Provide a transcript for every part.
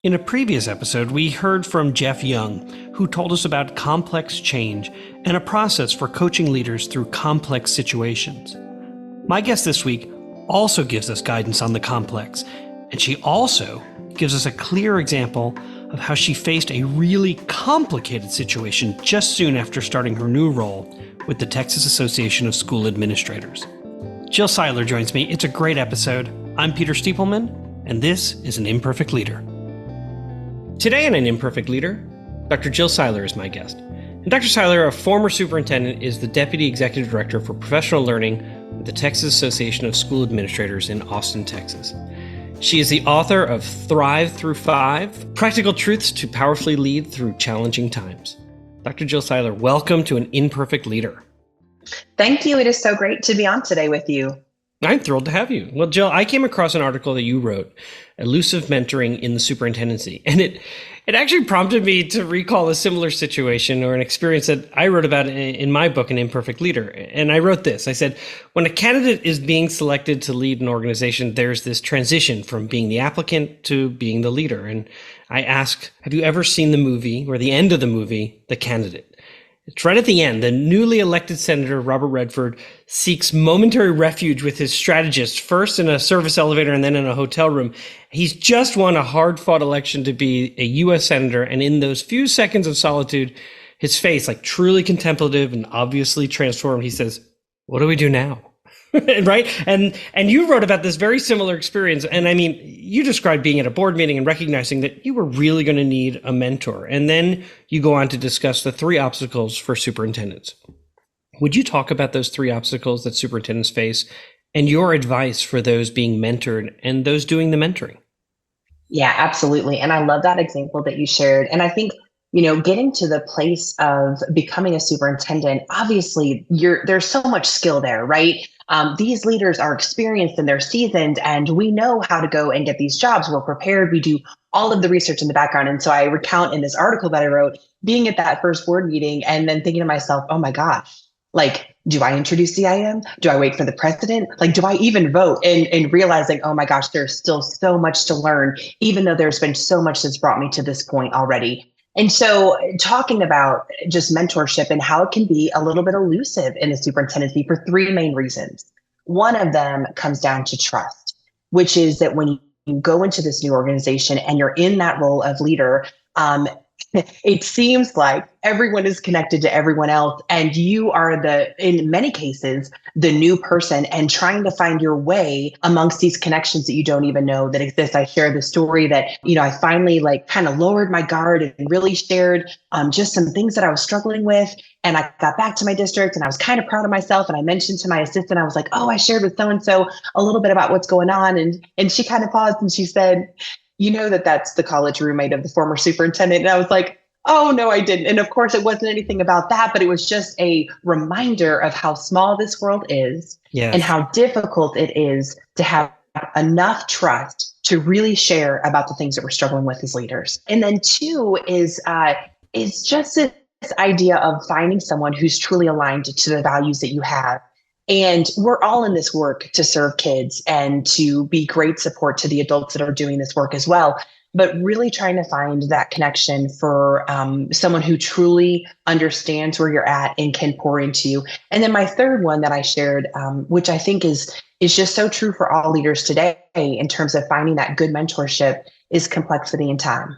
In a previous episode, we heard from Jeff Young, who told us about complex change and a process for coaching leaders through complex situations. My guest this week also gives us guidance on the complex, and she also gives us a clear example of how she faced a really complicated situation just soon after starting her new role with the Texas Association of School Administrators. Jill Siler joins me. It's a great episode. I'm Peter Stiepelman, and this is An Imperfect Leader. Today on An Imperfect Leader, Dr. Jill Siler is my guest. And Dr. Siler, a former superintendent, is the Deputy Executive Director for Professional Learning with the Texas Association of School Administrators in Austin, Texas. She is the author of Thrive Through 5, Practical Truths to Powerfully Lead Through Challenging Times. Dr. Jill Siler, welcome to An Imperfect Leader. Thank you. It is so great to be on today with you. I'm thrilled to have you. Well, Jill, I came across an article that you wrote, Elusive Mentoring in the Superintendency, and it actually prompted me to recall a similar situation or an experience that I wrote about in my book, An Imperfect Leader. And I wrote this. I said, when a candidate is being selected to lead an organization, there's this transition from being the applicant to being the leader. And I asked, have you ever seen the movie, or the end of the movie, The Candidate? It's right at the end. The newly elected Senator Robert Redford seeks momentary refuge with his strategist, first in a service elevator and then in a hotel room. He's just won a hard-fought election to be a U.S. Senator, and in those few seconds of solitude, his face, like truly contemplative and obviously transformed, he says, "What do we do now?" Right? And you wrote about this very similar experience. And I mean, you described being at a board meeting and recognizing that you were really going to need a mentor. And then you go on to discuss the 3 obstacles for superintendents. Would you talk about those 3 obstacles that superintendents face and your advice for those being mentored and those doing the mentoring? Yeah, absolutely. And I love that example that you shared. And I think, getting to the place of becoming a superintendent, obviously there's so much skill there, right? These leaders are experienced and they're seasoned, and we know how to go and get these jobs. We're prepared. We do all of the research in the background. And so I recount in this article that I wrote, being at that first board meeting and then thinking to myself, oh my gosh, like, do I introduce CIM? Do I wait for the president? Like, do I even vote? And realizing, oh my gosh, there's still so much to learn, even though there's been so much that's brought me to this point already. And so talking about just mentorship and how it can be a little bit elusive in the superintendency for 3 main reasons. One of them comes down to trust, which is that when you go into this new organization and you're in that role of leader, it seems like everyone is connected to everyone else, and you are in many cases, the new person and trying to find your way amongst these connections that you don't even know that exist. I shared the story that, I finally kind of lowered my guard and really shared just some things that I was struggling with. And I got back to my district and I was kind of proud of myself. And I mentioned to my assistant, I was like, oh, I shared with so-and-so a little bit about what's going on. And she kind of paused and she said, that's the college roommate of the former superintendent. And I was like, oh, no, I didn't. And of course, it wasn't anything about that, but it was just a reminder of how small this world is. Yes. And how difficult it is to have enough trust to really share about the things that we're struggling with as leaders. And then 2 is just this idea of finding someone who's truly aligned to the values that you have. And we're all in this work to serve kids and to be great support to the adults that are doing this work as well. But really trying to find that connection for someone who truly understands where you're at and can pour into you. And then my third one that I shared, which I think is just so true for all leaders today in terms of finding that good mentorship, is complexity and time.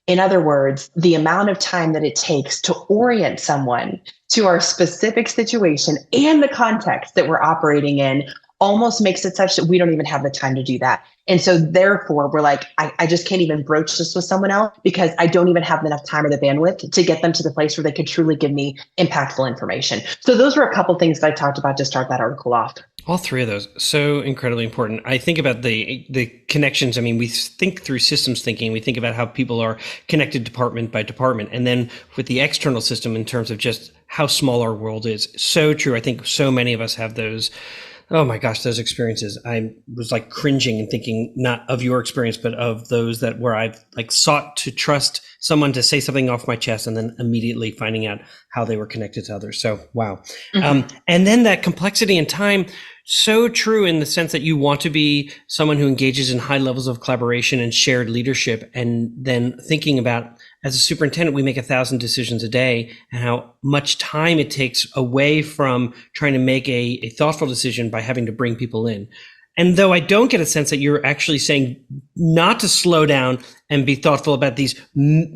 In other words, the amount of time that it takes to orient someone to our specific situation and the context that we're operating in almost makes it such that we don't even have the time to do that. And so therefore, we're like, I just can't even broach this with someone else because I don't even have enough time or the bandwidth to get them to the place where they could truly give me impactful information. So those were a couple things that I talked about to start that article off. All 3 of those, so incredibly important. I think about the connections. I mean, we think through systems thinking. We think about how people are connected department by department. And then with the external system in terms of just how small our world is. So true. I think so many of us have those Oh my gosh, those experiences. I was like cringing and thinking not of your experience, but of those that where I've like sought to trust someone to say something off my chest and then immediately finding out how they were connected to others. So, wow. And then that complexity and time, so true in the sense that you want to be someone who engages in high levels of collaboration and shared leadership. And then thinking about, as a superintendent, we make 1,000 decisions a day, and how much time it takes away from trying to make a thoughtful decision by having to bring people in. And though I don't get a sense that you're actually saying not to slow down and be thoughtful about these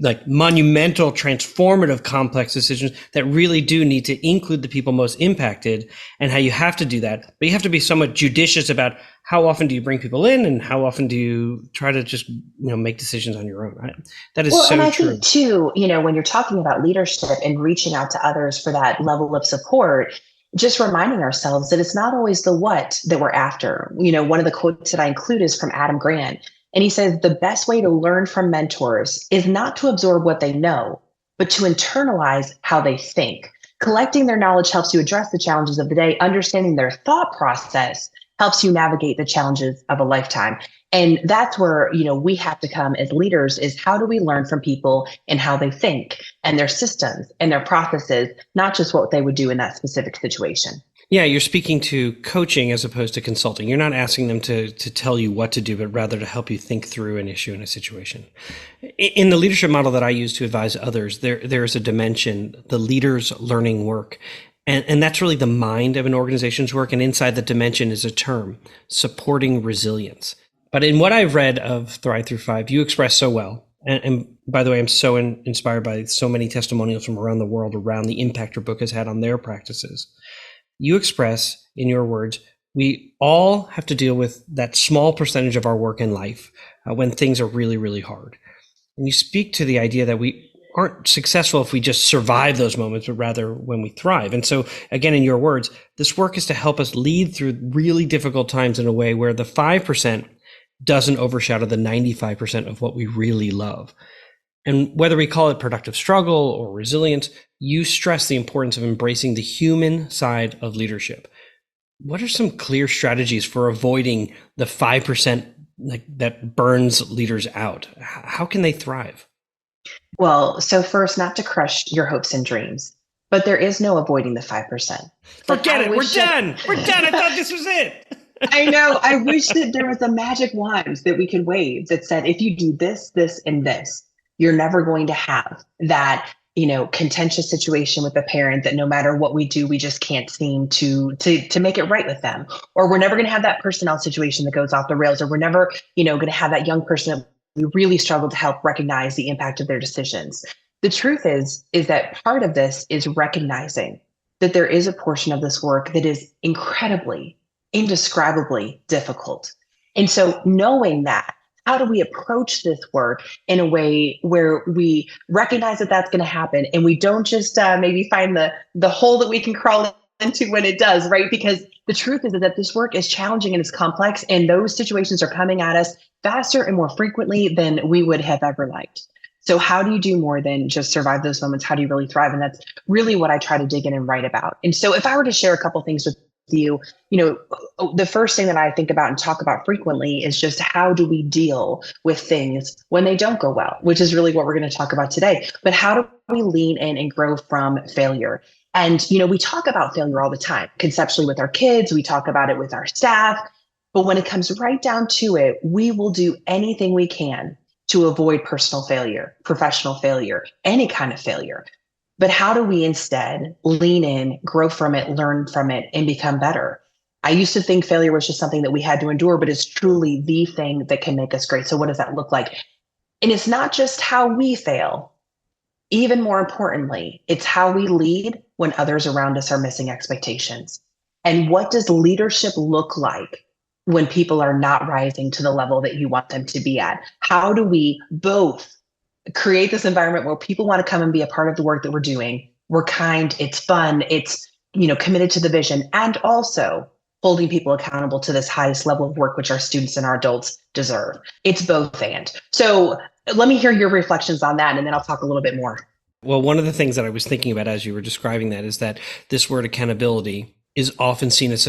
like monumental, transformative, complex decisions that really do need to include the people most impacted, and how you have to do that. But you have to be somewhat judicious about how often do you bring people in and how often do you try to just make decisions on your own. Right? That is so true. And I think too, when you're talking about leadership and reaching out to others for that level of support, just reminding ourselves that it's not always the what that we're after. One of the quotes that I include is from Adam Grant. And he says, the best way to learn from mentors is not to absorb what they know, but to internalize how they think. Collecting their knowledge helps you address the challenges of the day. Understanding their thought process helps you navigate the challenges of a lifetime. And that's where, we have to come as leaders, is how do we learn from people and how they think and their systems and their processes, not just what they would do in that specific situation. Yeah, you're speaking to coaching as opposed to consulting. You're not asking them to tell you what to do, but rather to help you think through an issue in a situation. In the leadership model that I use to advise others, there is a dimension, the leader's learning work. And that's really the mind of an organization's work. And inside the dimension is a term, supporting resilience. But in what I've read of Thrive Through 5, you express so well. And by the way, I'm so inspired by so many testimonials from around the world around the impact your book has had on their practices. You express, in your words, we all have to deal with that small percentage of our work in life when things are really, really hard. And you speak to the idea that we aren't successful if we just survive those moments, but rather when we thrive. And so, again, in your words, this work is to help us lead through really difficult times in a way where the 5% doesn't overshadow the 95% of what we really love. And whether we call it productive struggle or resilience, you stress the importance of embracing the human side of leadership. What are some clear strategies for avoiding the 5% that burns leaders out? How can they thrive? Well, so first, not to crush your hopes and dreams, but there is no avoiding the 5%. Forget it. We're done. We're done. I thought this was it. I know. I wish that there was a magic wand that we could wave that said, if you do this, this, and this, you're never going to have that, contentious situation with a parent that no matter what we do, we just can't seem to make it right with them. Or we're never going to have that personnel situation that goes off the rails, or we're never, going to have that young person that we really struggle to help recognize the impact of their decisions. The truth is that part of this is recognizing that there is a portion of this work that is incredibly, indescribably difficult. And so knowing that, how do we approach this work in a way where we recognize that that's going to happen, and we don't just maybe find the hole that we can crawl into when it does, right? Because the truth is that this work is challenging and it's complex, and those situations are coming at us faster and more frequently than we would have ever liked. So how do you do more than just survive those moments? How do you really thrive? And that's really what I try to dig in and write about. And so if I were to share a couple things with you, the first thing that I think about and talk about frequently is just how do we deal with things when they don't go well, which is really what we're going to talk about today. But how do we lean in and grow from failure? And, we talk about failure all the time, conceptually with our kids, we talk about it with our staff, but when it comes right down to it, we will do anything we can to avoid personal failure, professional failure, any kind of failure. But how do we instead lean in, grow from it, learn from it, and become better? I used to think failure was just something that we had to endure, but it's truly the thing that can make us great. So what does that look like? And it's not just how we fail. Even more importantly, it's how we lead when others around us are missing expectations. And what does leadership look like when people are not rising to the level that you want them to be at? How do we both create this environment where people want to come and be a part of the work that we're doing? We're kind, it's fun, it's, committed to the vision, and also holding people accountable to this highest level of work, which our students and our adults deserve. It's both and. So let me hear your reflections on that, and then I'll talk a little bit more. Well, one of the things that I was thinking about as you were describing that is that this word accountability is often seen as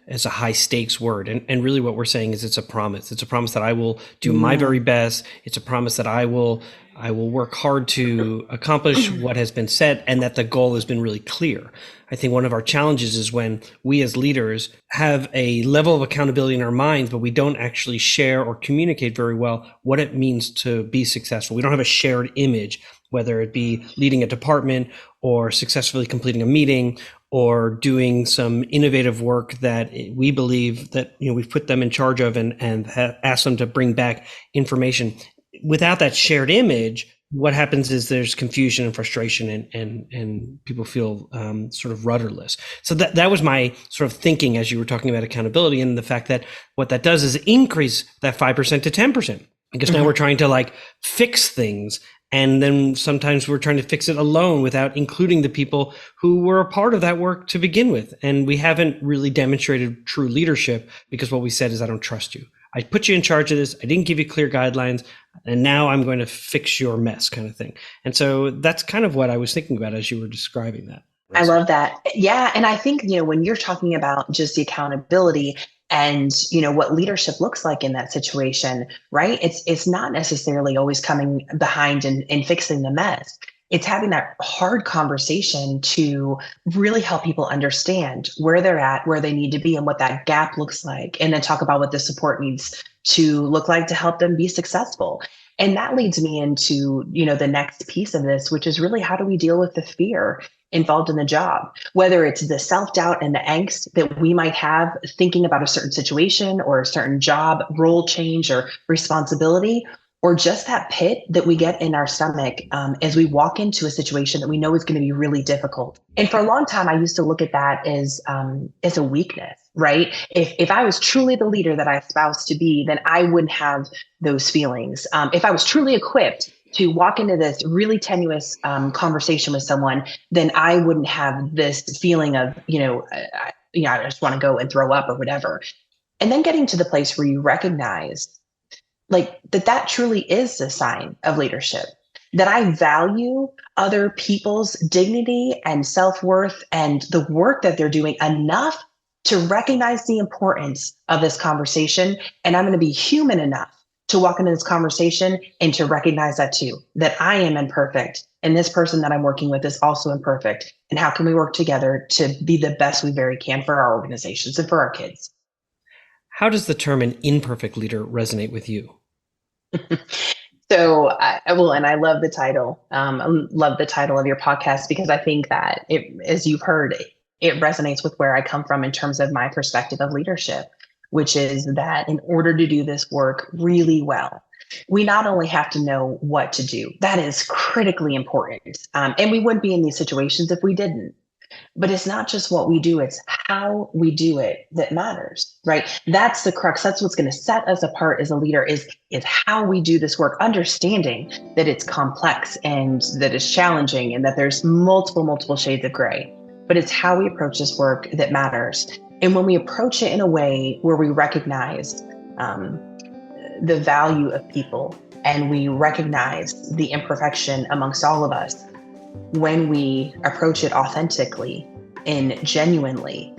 as a high stakes word. And really what we're saying is it's a promise. It's a promise that I will do my very best. It's a promise that I will work hard to accomplish what has been set, and that the goal has been really clear. I think one of our challenges is when we as leaders have a level of accountability in our minds, but we don't actually share or communicate very well what it means to be successful. We don't have a shared image, whether it be leading a department or successfully completing a meeting or doing some innovative work that we believe that we've put them in charge of and have asked them to bring back information. Without that shared image, what happens is there's confusion and frustration, and people feel sort of rudderless. So that was my sort of thinking as you were talking about accountability, and the fact that what that does is increase that 5% to 10%. Because now we're trying to fix things. And then sometimes we're trying to fix it alone without including the people who were a part of that work to begin with. And we haven't really demonstrated true leadership because what we said is, I don't trust you. I put you in charge of this. I didn't give you clear guidelines. And now I'm going to fix your mess, kind of thing. And so that's kind of what I was thinking about as you were describing that. I love that. Yeah. And I think, when you're talking about just the accountability and, what leadership looks like in that situation, right? It's not necessarily always coming behind and fixing the mess. It's having that hard conversation to really help people understand where they're at, where they need to be, and what that gap looks like. And then talk about what the support needs to look like to help them be successful. And that leads me into, the next piece of this, which is really, how do we deal with the fear involved in the job, whether it's the self-doubt and the angst that we might have thinking about a certain situation or a certain job role change or responsibility, or just that pit that we get in our stomach as we walk into a situation that we know is going to be really difficult. And for a long time, I used to look at that as a weakness, right? If I was truly the leader that I espoused to be, then I wouldn't have those feelings. If I was truly equipped to walk into this really tenuous conversation with someone, then I wouldn't have this feeling of, I just want to go and throw up or whatever. And then getting to the place where you recognize that truly is a sign of leadership, that I value other people's dignity and self-worth and the work that they're doing enough to recognize the importance of this conversation. And I'm going to be human enough to walk into this conversation and to recognize that too, that I am imperfect and this person that I'm working with is also imperfect. And how can we work together to be the best we very can for our organizations and for our kids? How does the term an imperfect leader resonate with you? So, and I love the title. Love the title of your podcast, because I think that as you've heard, it resonates with where I come from in terms of my perspective of leadership, which is that in order to do this work really well, we not only have to know what to do, that is critically important. And we wouldn't be in these situations if we didn't. But it's not just what we do, it's how we do it that matters, right? That's the crux. That's what's going to set us apart as a leader is how we do this work, understanding that it's complex and that it's challenging and that there's multiple shades of gray. But it's how we approach this work that matters. And when we approach it in a way where we recognize the value of people and we recognize the imperfection amongst all of us, when we approach it authentically and genuinely,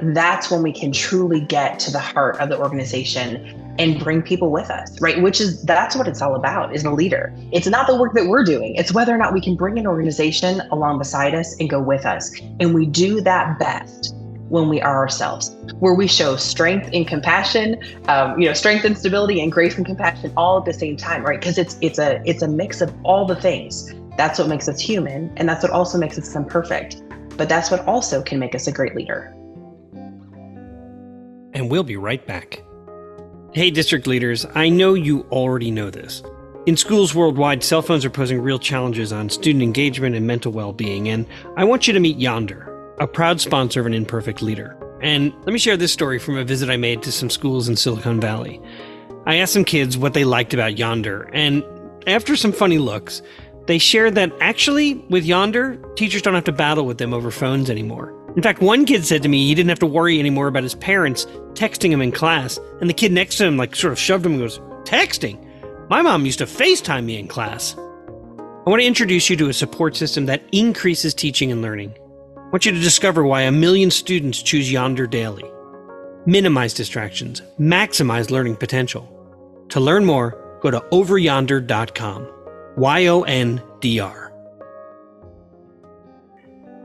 that's when we can truly get to the heart of the organization and bring people with us, right? That's what it's all about, is a leader. It's not the work that we're doing. It's whether or not we can bring an organization along beside us and go with us. And we do that best when we are ourselves, where we show strength and compassion, strength and stability and grace and compassion all at the same time, right? Because it's a mix of all the things. That's what makes us human, and that's what also makes us imperfect. But that's what also can make us a great leader. And we'll be right back. Hey, district leaders, I know you already know this. In schools worldwide, cell phones are posing real challenges on student engagement and mental well-being, and I want you to meet Yondr, a proud sponsor of an imperfect leader. And let me share this story from a visit I made to some schools in Silicon Valley. I asked some kids what they liked about Yondr, and after some funny looks, they shared that actually, with Yondr, teachers don't have to battle with them over phones anymore. In fact, one kid said to me he didn't have to worry anymore about his parents texting him in class, and the kid next to him sort of shoved him and goes, "Texting? My mom used to FaceTime me in class." I want to introduce you to a support system that increases teaching and learning. want you to discover why 1 million students choose Yondr daily. Minimize distractions, maximize learning potential. To learn more, go to overyondr.com. YONDR.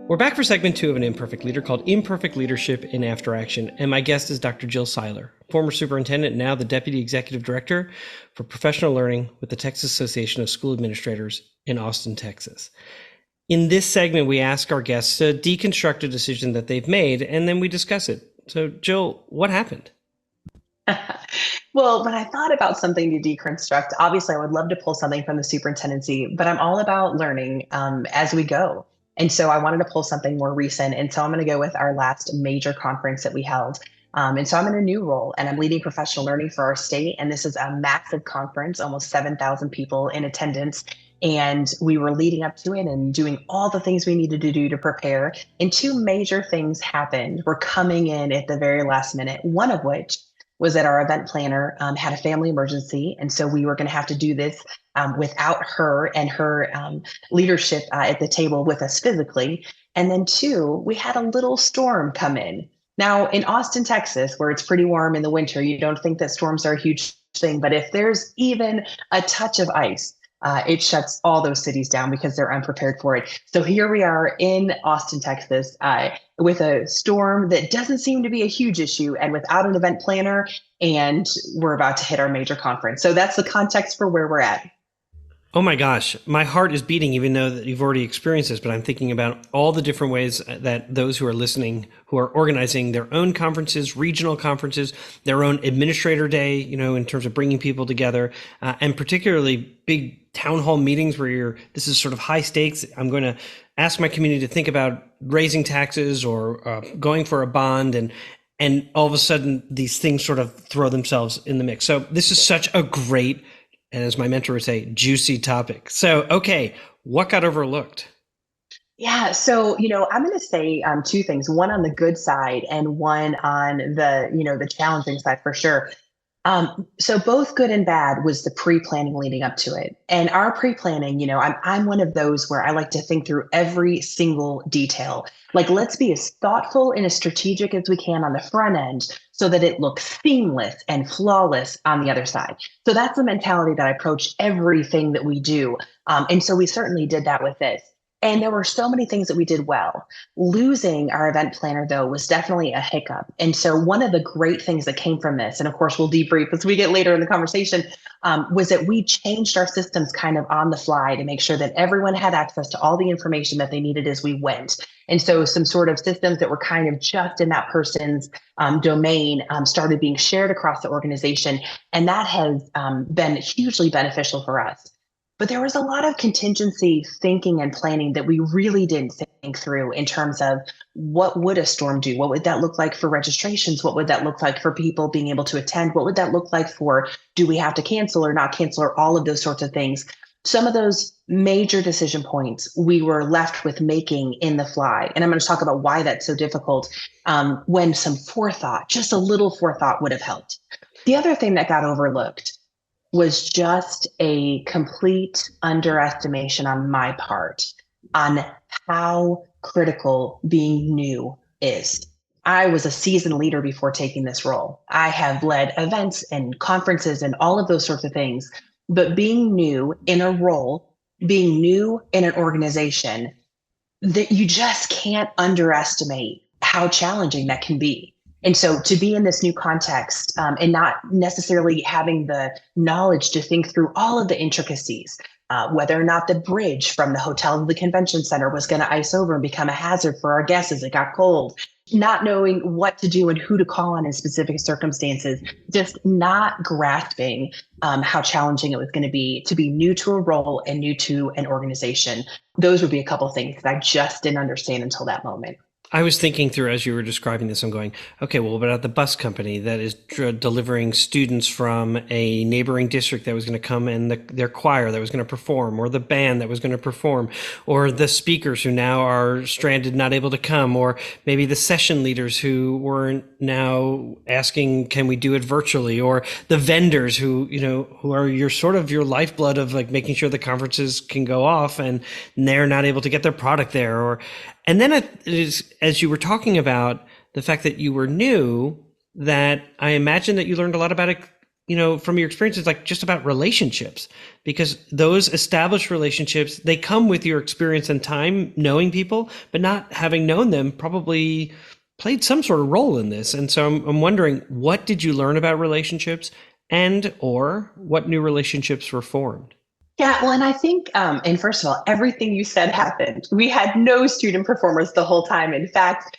We're back for segment 2 of An Imperfect Leader called Imperfect Leadership in After Action, and my guest is Dr. Jill Siler, former superintendent, now the Deputy Executive Director for Professional Learning with the Texas Association of School Administrators in Austin, Texas. In this segment, we ask our guests to deconstruct a decision that they've made, and then we discuss it. So, Jill, what happened? Well, when I thought about something to deconstruct, obviously I would love to pull something from the superintendency, but I'm all about learning as we go. And so I wanted to pull something more recent. And so I'm going to go with our last major conference that we held. And so I'm in a new role and I'm leading professional learning for our state. And this is a massive conference, almost 7,000 people in attendance. And we were leading up to it and doing all the things we needed to do to prepare. And two major things happened. We're coming in at the very last minute, one of which was that our event planner had a family emergency. And so we were going to have to do this without her and her leadership at the table with us physically. And then two, we had a little storm come in. Now in Austin, Texas, where it's pretty warm in the winter, you don't think that storms are a huge thing, but if there's even a touch of ice, it shuts all those cities down because they're unprepared for it. So here we are in Austin, Texas, with a storm that doesn't seem to be a huge issue and without an event planner, and we're about to hit our major conference. So that's the context for where we're at. Oh my gosh, my heart is beating even though that you've already experienced this, but I'm thinking about all the different ways that those who are listening, who are organizing their own conferences, regional conferences, their own administrator day, in terms of bringing people together, and particularly big town hall meetings where this is sort of high stakes. I'm going to ask my community to think about raising taxes or going for a bond, and all of a sudden these things sort of throw themselves in the mix. So this is such a great, and as my mentor would say, juicy topic. So, okay, what got overlooked? Yeah, so I'm going to say two things: one on the good side, and one on the challenging side for sure. So both good and bad was the pre-planning leading up to it. And our pre-planning, I'm one of those where I like to think through every single detail. Like, let's be as thoughtful and as strategic as we can on the front end so that it looks seamless and flawless on the other side. So that's the mentality that I approach everything that we do. And so we certainly did that with this. And there were so many things that we did well. Losing our event planner, though, was definitely a hiccup. And so one of the great things that came from this, and of course we'll debrief as we get later in the conversation, was that we changed our systems kind of on the fly to make sure that everyone had access to all the information that they needed as we went. And so some sort of systems that were kind of just in that person's domain started being shared across the organization. And that has been hugely beneficial for us. But there was a lot of contingency thinking and planning that we really didn't think through in terms of what would a storm do? What would that look like for registrations? What would that look like for people being able to attend? What would that look like for, do we have to cancel or not cancel, or all of those sorts of things? Some of those major decision points we were left with making in the fly. And I'm going to talk about why that's so difficult when some forethought, just a little forethought, would have helped. The other thing that got overlooked was just a complete underestimation on my part on how critical being new is. I was a seasoned leader before taking this role. I have led events and conferences and all of those sorts of things, but being new in a role, being new in an organization, that you just can't underestimate how challenging that can be. And so to be in this new context and not necessarily having the knowledge to think through all of the intricacies, whether or not the bridge from the hotel to the convention center was going to ice over and become a hazard for our guests as it got cold, not knowing what to do and who to call on in specific circumstances, just not grasping how challenging it was going to be new to a role and new to an organization. Those would be a couple of things that I just didn't understand until that moment. I was thinking through as you were describing this, I'm going, okay, well, what about the bus company that is delivering students from a neighboring district that was going to come and their choir that was going to perform, or the band that was going to perform, or the speakers who now are stranded, not able to come, or maybe the session leaders who were now asking, can we do it virtually, or the vendors who are your sort of your lifeblood of like making sure the conferences can go off and they're not able to get their product there, And then it is, as you were talking about the fact that you were new, that I imagine that you learned a lot about it, from your experiences, like just about relationships, because those established relationships, they come with your experience and time knowing people, but not having known them probably played some sort of role in this. And so I'm wondering, what did you learn about relationships, and or what new relationships were formed? Yeah, well, and I think, and first of all, everything you said happened. We had no student performers the whole time. In fact,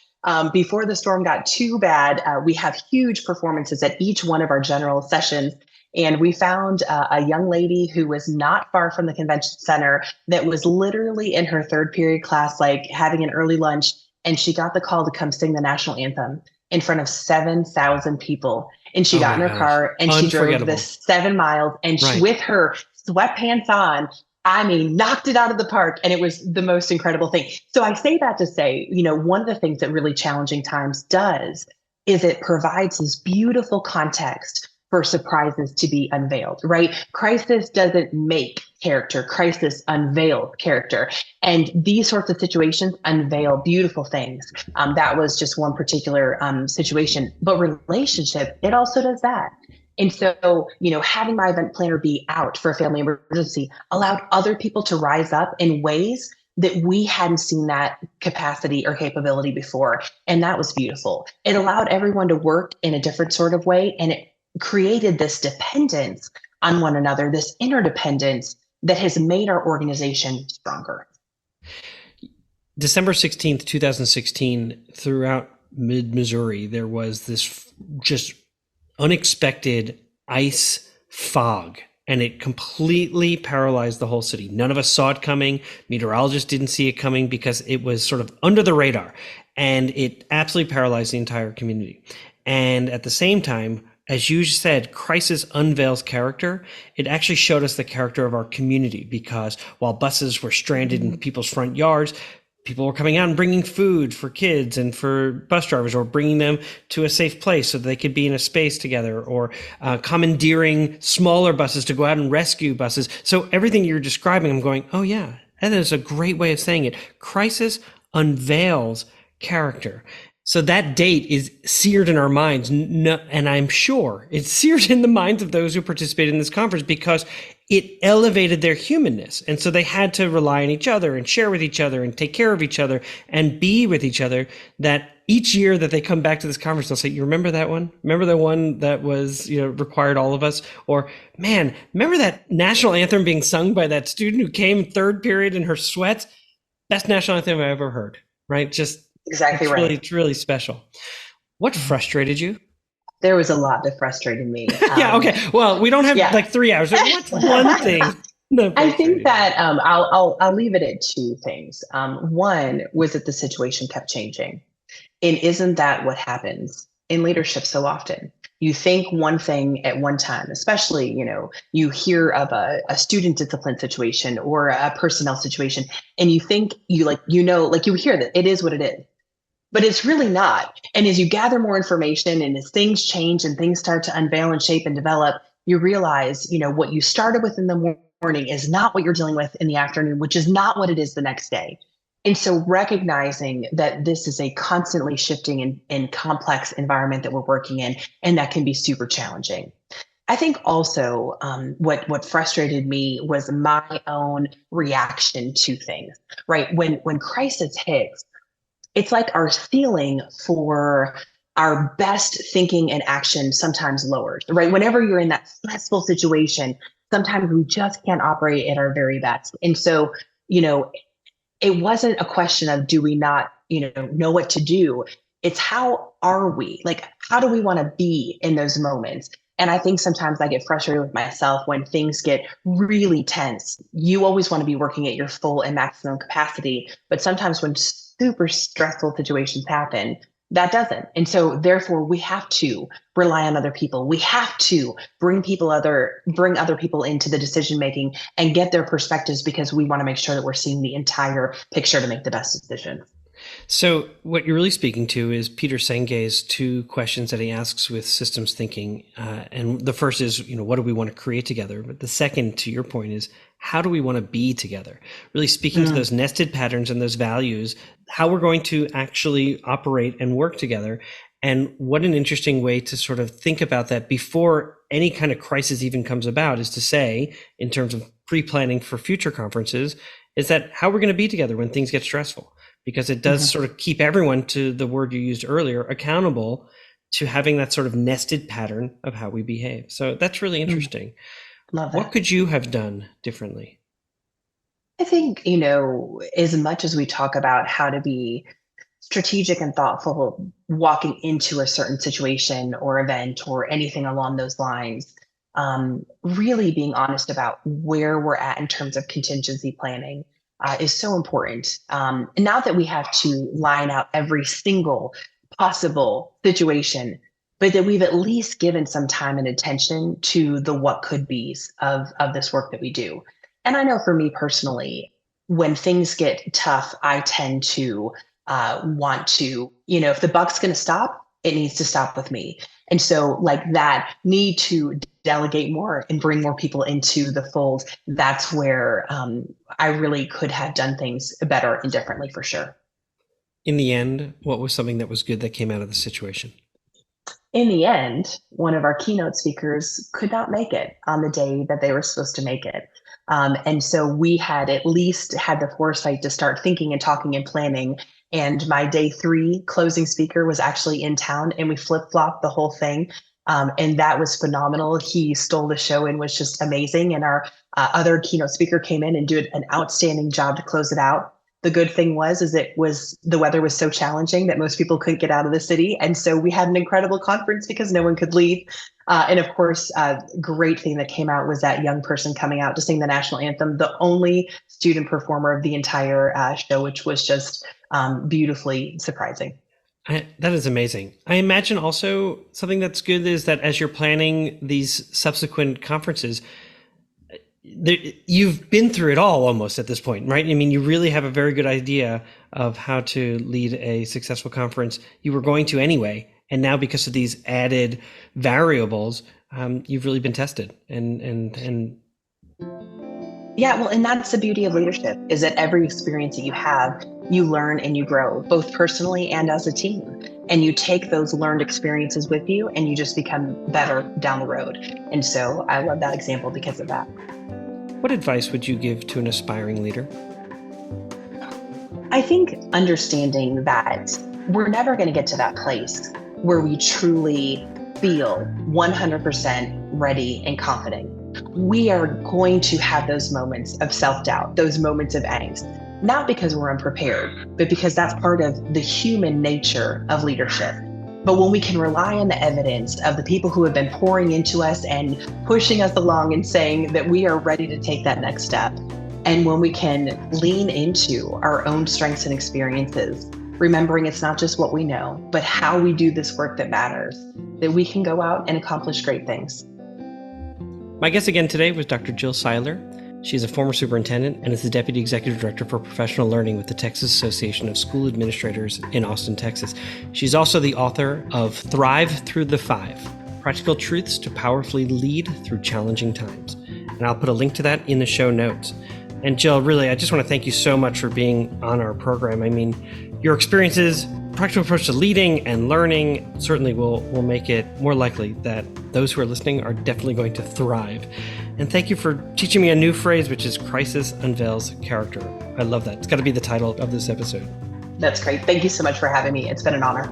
before the storm got too bad, we have huge performances at each one of our general sessions. And we found a young lady who was not far from the convention center that was literally in her third period class, like having an early lunch. And she got the call to come sing the national anthem in front of 7,000 people. And she Oh got my in her gosh. car and she drove Unforgettable. this 7 miles, and Right. with her sweatpants on, I mean, knocked it out of the park. And it was the most incredible thing. So I say that to say, one of the things that really challenging times does is it provides this beautiful context for surprises to be unveiled, right? Crisis doesn't make character, crisis unveils character. And these sorts of situations unveil beautiful things. That was just one particular situation. But relationship, it also does that. And so, having my event planner be out for a family emergency allowed other people to rise up in ways that we hadn't seen that capacity or capability before. And that was beautiful. It allowed everyone to work in a different sort of way. And it created this dependence on one another, this interdependence that has made our organization stronger. December 16th, 2016, throughout mid Missouri, there was this just unexpected ice fog, and it completely paralyzed the whole city. None of us saw it coming. Meteorologists didn't see it coming because it was sort of under the radar, and it absolutely paralyzed the entire community. And at the same time, as you said, crisis unveils character. It actually showed us the character of our community, because while buses were stranded in people's front yards, people were coming out and bringing food for kids and for bus drivers, or bringing them to a safe place so that they could be in a space together, or commandeering smaller buses to go out and rescue buses. So everything you're describing, I'm going, oh yeah, that is a great way of saying it. Crisis unveils character. So that date is seared in our minds, and I'm sure it's seared in the minds of those who participated in this conference, because it elevated their humanness. And so they had to rely on each other and share with each other and take care of each other and be with each other, that each year that they come back to this conference, they'll say, you remember that one? Remember the one that was, required all of us? Or, man, remember that national anthem being sung by that student who came third period in her sweats? Best national anthem I ever heard, right? Just Exactly right. It's really special. What frustrated you? There was a lot that frustrated me. Yeah. Okay. Well, we don't have like 3 hours. What's one thing? I think that I'll leave it at two things. One was that the situation kept changing, and isn't that what happens in leadership so often? You think one thing at one time, especially, you hear of a student discipline situation or a personnel situation, and you think you hear that it is what it is. But it's really not. And as you gather more information and as things change and things start to unveil and shape and develop, you realize, what you started with in the morning is not what you're dealing with in the afternoon, which is not what it is the next day. And so recognizing that this is a constantly shifting and complex environment that we're working in, and that can be super challenging. I think also what frustrated me was my own reaction to things, right? When crisis hits, it's like our ceiling for our best thinking and action sometimes lowers, right? Whenever you're in that stressful situation, sometimes we just can't operate at our very best. And so, it wasn't a question of, do we not, know what to do? It's how are we? Like, how do we want to be in those moments? And I think sometimes I get frustrated with myself when things get really tense. You always want to be working at your full and maximum capacity, but sometimes when super stressful situations happen, that doesn't. And so therefore we have to rely on other people. We have to bring other people into the decision making and get their perspectives, because we want to make sure that we're seeing the entire picture to make the best decisions. So what you're really speaking to is Peter Senge's two questions that he asks with systems thinking. And the first is, what do we want to create together? But the second, to your point, is how do we want to be together? Really speaking to those nested patterns and those values, how we're going to actually operate and work together. And what an interesting way to sort of think about that before any kind of crisis even comes about, is to say, in terms of pre-planning for future conferences, is that how we're going to be together when things get stressful, because it does sort of keep everyone, to the word you used earlier, accountable to having that sort of nested pattern of how we behave. So that's really interesting. Love that. What could you have done differently? I think, as much as we talk about how to be strategic and thoughtful walking into a certain situation or event or anything along those lines, really being honest about where we're at in terms of contingency planning is so important. And not that we have to line out every single possible situation, but that we've at least given some time and attention to the what could be's of this work that we do. And I know for me personally, when things get tough, I tend to want to, if the buck's going to stop, it needs to stop with me. And so like that need to delegate more and bring more people into the fold, that's where I really could have done things better and differently, for sure. In the end, what was something that was good that came out of the situation? In the end, one of our keynote speakers could not make it on the day that they were supposed to make it. And so we had at least had the foresight to start thinking and talking and planning. And my day 3 closing speaker was actually in town, and we flip-flopped the whole thing. And that was phenomenal. He stole the show and was just amazing. And our other keynote speaker came in and did an outstanding job to close it out. The good thing was the weather was so challenging that most people couldn't get out of the city. And so we had an incredible conference because no one could leave. And of course, great thing that came out was that young person coming out to sing the national anthem, the only student performer of the entire show, which was just beautifully surprising. That is amazing. I imagine also something that's good is that as you're planning these subsequent conferences, you've been through it all almost at this point, right? I mean, you really have a very good idea of how to lead a successful conference. You were going to anyway, and now because of these added variables, you've really been tested. And yeah, well, and that's the beauty of leadership, is that every experience that you have, you learn and you grow, both personally and as a team. And you take those learned experiences with you, and you just become better down the road. And so I love that example because of that. What advice would you give to an aspiring leader? I think understanding that we're never going to get to that place where we truly feel 100% ready and confident. We are going to have those moments of self-doubt, those moments of angst, not because we're unprepared, but because that's part of the human nature of leadership. But when we can rely on the evidence of the people who have been pouring into us and pushing us along and saying that we are ready to take that next step, and when we can lean into our own strengths and experiences, remembering it's not just what we know, but how we do this work that matters, that we can go out and accomplish great things. My guest again today was Dr. Jill Siler. She is a former superintendent and is the Deputy Executive Director for Professional Learning with the Texas Association of School Administrators in Austin, Texas. She's also the author of Thrive Through the 5, Practical Truths to Powerfully Lead Through Challenging Times. And I'll put a link to that in the show notes. And Jill, really, I just want to thank you so much for being on our program. I mean, your experiences, practical approach to leading and learning certainly will make it more likely that those who are listening are definitely going to thrive. And thank you for teaching me a new phrase, which is crisis unveils character. I love that. It's got to be the title of this episode. That's great. Thank you so much for having me. It's been an honor.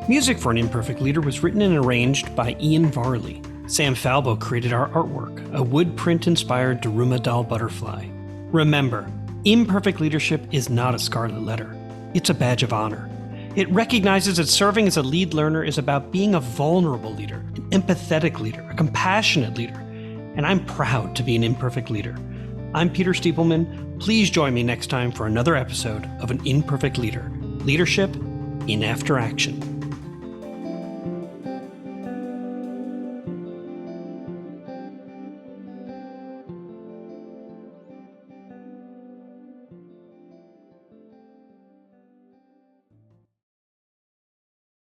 Music for An Imperfect Leader was written and arranged by Ian Varley. Sam Falbo created our artwork, a wood print-inspired Daruma doll butterfly. Remember, imperfect leadership is not a scarlet letter. It's a badge of honor. It recognizes that serving as a lead learner is about being a vulnerable leader, an empathetic leader, a compassionate leader. And I'm proud to be an imperfect leader. I'm Peter Stiepelman. Please join me next time for another episode of An Imperfect Leader, Leadership in After Action.